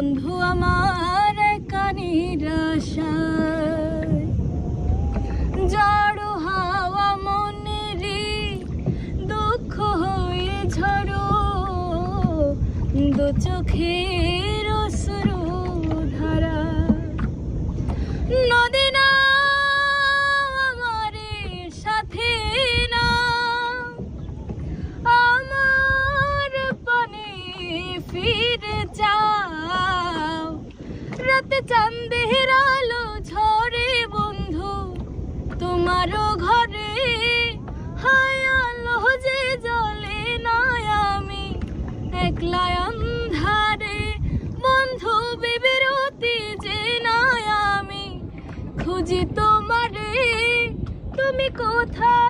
বন্ধু আমার কানির আশায়। জড়ো হাওয়া মনেরই দুঃখ হয়ে ঝড়ো, দু চোখের অশ্রু ধারা। নদী না আমার সাথে না, আমার পানে ফিরে যাও। রাতে চাঁদের আলো ঝরে বন্ধু তোমারও ঘরে, হায় আলো যে জ্বলে না, আমি একলা অন্ধারে। বন্ধু বিবিরতি যে নাই, আমি খুঁজি তোমারে, তুমি কোথায়?